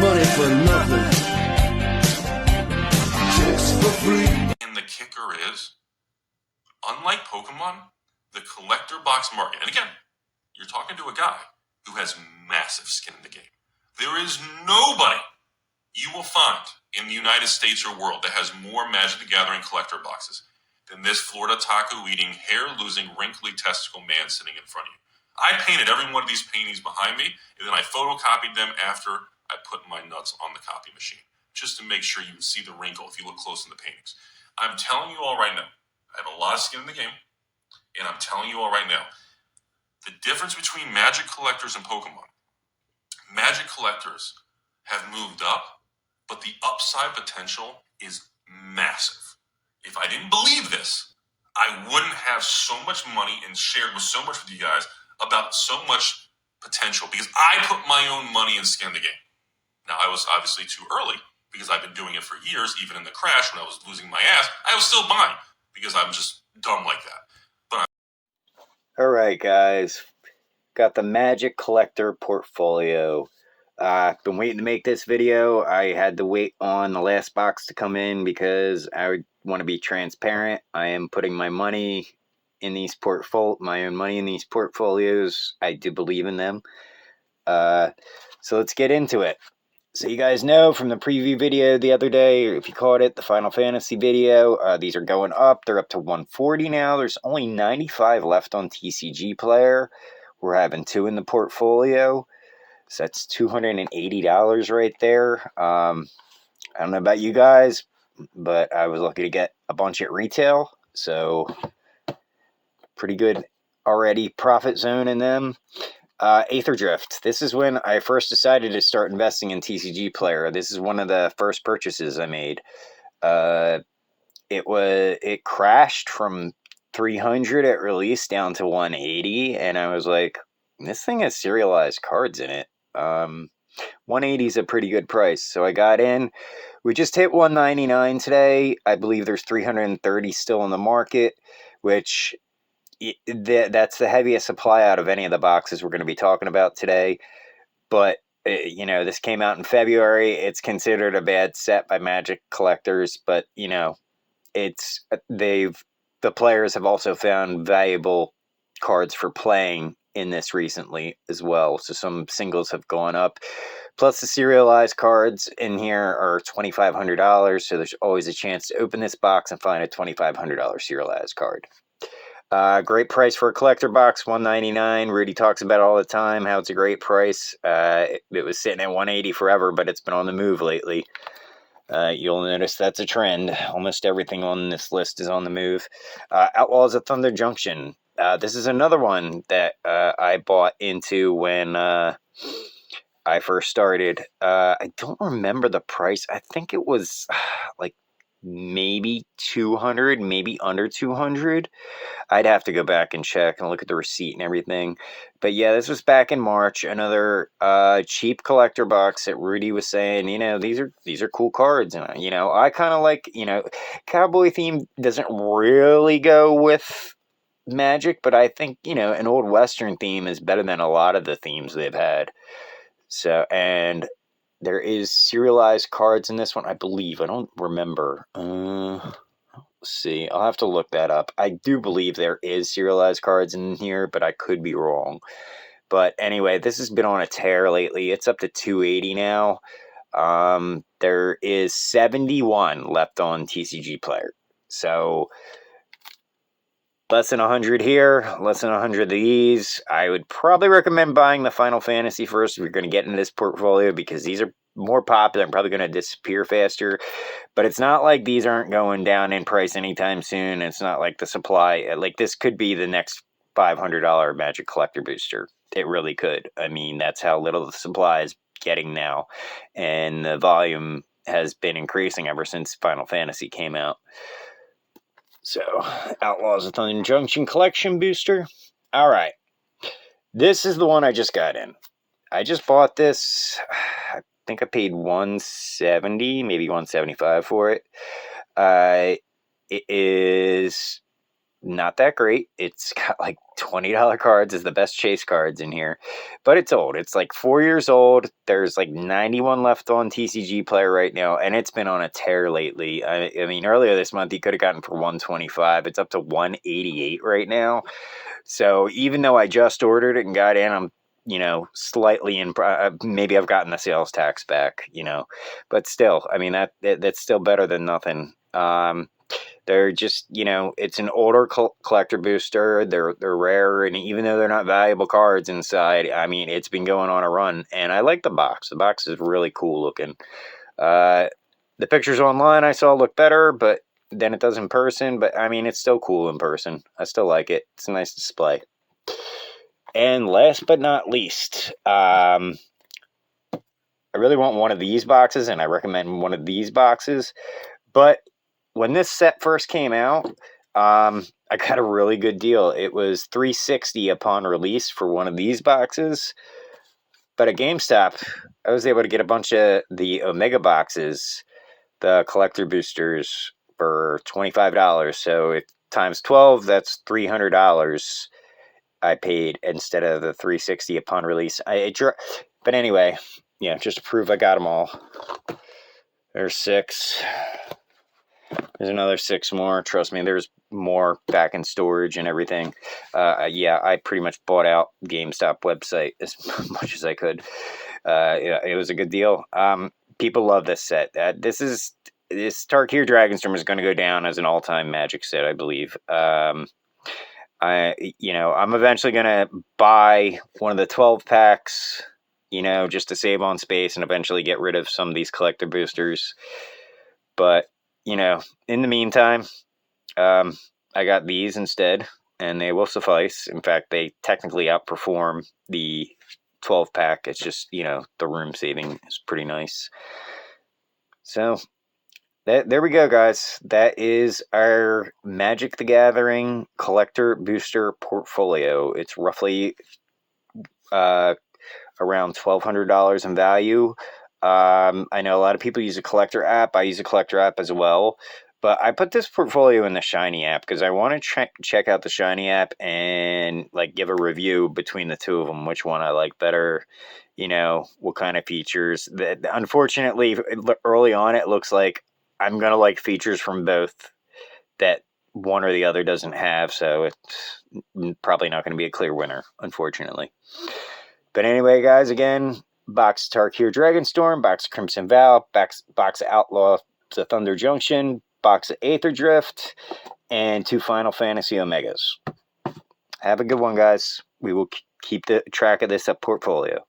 money for nothing. Chicks for free. And the kicker is, unlike Pokemon, the collector box market, and again, you're talking to a guy who has massive skin in the game. There is nobody you will find in the United States or world that has more Magic the Gathering collector boxes than this Florida taco-eating, hair-losing, wrinkly testicle man sitting in front of you. I painted every one of these paintings behind me, and then I photocopied them after I put my nuts on the copy machine, just to make sure you would see the wrinkle if you look close in the paintings. I'm telling you all right now, I have a lot of skin in the game, and I'm telling you all right now, the difference between Magic collectors and Pokemon, Magic collectors have moved up, but the upside potential is massive. If I didn't believe this, I wouldn't have so much money and shared with so much with you guys about so much potential, because I put my own money and skin in the game. Now, I was obviously too early because I've been doing it for years. Even in the crash when I was losing my ass, I was still buying because I'm just dumb like that. But Alright guys, got the Magic Collector portfolio. I've been waiting to make this video. I had to wait on the last box to come in because I want to be transparent. I am putting my money in these my own money in these portfolios. I do believe in them. So let's get into it. So you guys know from the preview video the other day, or if you caught it, the Final Fantasy video, these are going up. They're up to 140 now. There's only 95 left on TCG Player. We're having 2 in the portfolio. So that's $280 right there. I don't know about you guys, but I was lucky to get a bunch at retail. So pretty good already profit zone in them. Aether Drift. This is when I first decided to start investing in TCG Player. This is one of the first purchases I made. It crashed from 300 at release down to 180, and I was like, this thing has serialized cards in it. 180 is a pretty good price, so I got in. We just hit 199 today. I believe there's 330 still in the market, which that's the heaviest supply out of any of the boxes we're going to be talking about today. But you know, this came out in February. It's considered a bad set by Magic collectors, but you know, the players have also found valuable cards for playing in this recently as well. So some singles have gone up. Plus the serialized cards in here are $2,500. So there's always a chance to open this box and find a $2,500 serialized card. Great price for a collector box, $199. Rudy talks about it all the time, how it's a great price. It was sitting at 180 forever, but it's been on the move lately. You'll notice that's a trend. Almost everything on this list is on the move. Outlaws of Thunder Junction. This is another one that I bought into when I first started. I don't remember the price. I think it was like maybe 200, maybe under 200. I'd have to go back and check and look at the receipt and everything. But yeah, this was back in March. Another cheap collector box that Rudy was saying, you know, these are cool cards. And, you know, I kind of like, you know, cowboy theme doesn't really go with Magic, but I think, you know, an old Western theme is better than a lot of the themes they've had. So, and there is serialized cards in this one, I believe. I don't remember. Let's see. I'll have to look that up. I do believe there is serialized cards in here, but I could be wrong. But anyway, this has been on a tear lately. It's up to 280 now. There is 71 left on TCG Player. So less than 100 here, less than 100 of these. I would probably recommend buying the Final Fantasy first if you're going to get into this portfolio, because these are more popular and probably going to disappear faster. But it's not like these aren't going down in price anytime soon. It's not like the supply, like this could be the next $500 Magic Collector booster. It really could. I mean, that's how little the supply is getting now. And the volume has been increasing ever since Final Fantasy came out. So, Outlaws of Thunder Junction Collection Booster. Alright. This is the one I just got in. I just bought this. I think I paid $170, maybe $175 for it. It is not that great. It's got like $20 cards is the best chase cards in here, but it's old. It's like 4 years old. There's like 91 left on TCG Player right now, and it's been on a tear lately. I mean, earlier this month you could have gotten for 125. It's up to 188 right now. So even though I just ordered it and got in, I'm slightly in. Maybe I've gotten the sales tax back, but still, I mean that's still better than nothing. They're just, it's an older collector booster. They're rare, and even though they're not valuable cards inside, I mean, it's been going on a run, and I like the box. The box is really cool looking. The pictures online I saw look better, but than it does in person. But I mean, it's still cool in person. I still like it. It's a nice display. And last but not least, I really want one of these boxes, and I recommend one of these boxes. But when this set first came out, I got a really good deal. It was $360 upon release for one of these boxes. But at GameStop, I was able to get a bunch of the Omega boxes, the collector boosters, for $25. So if times 12, that's $300 I paid instead of the $360 upon release. But anyway, yeah, just to prove I got them all. There's 6. There's another 6 more. Trust me, there's more back in storage and everything. Yeah, I pretty much bought out GameStop website as much as I could. It was a good deal. People love this set. This Tarkir Dragonstorm is going to go down as an all-time Magic set, I believe. I'm eventually going to buy one of the 12 packs, just to save on space and eventually get rid of some of these collector boosters. But in the meantime, I got these instead, and they will suffice. In fact, they technically outperform the 12 pack. It's just, the room saving is pretty nice. So there we go, guys. That is our Magic the Gathering collector booster portfolio. It's roughly around $1,200 in value. I know a lot of people use a collector app. I use a collector app as well. But I put this portfolio in the Shiny app because I want to check out the Shiny app and give a review between the two of them, which one I like better, what kind of features. Unfortunately, early on, it looks like I'm going to like features from both that one or the other doesn't have. So it's probably not going to be a clear winner, unfortunately. But anyway, guys, again, box Tarkir Dragonstorm, box Crimson Vow, box Outlaw to Thunder Junction, box of Aether Drift, and 2 Final Fantasy Omegas. Have a good one, guys. We will keep the track of this portfolio.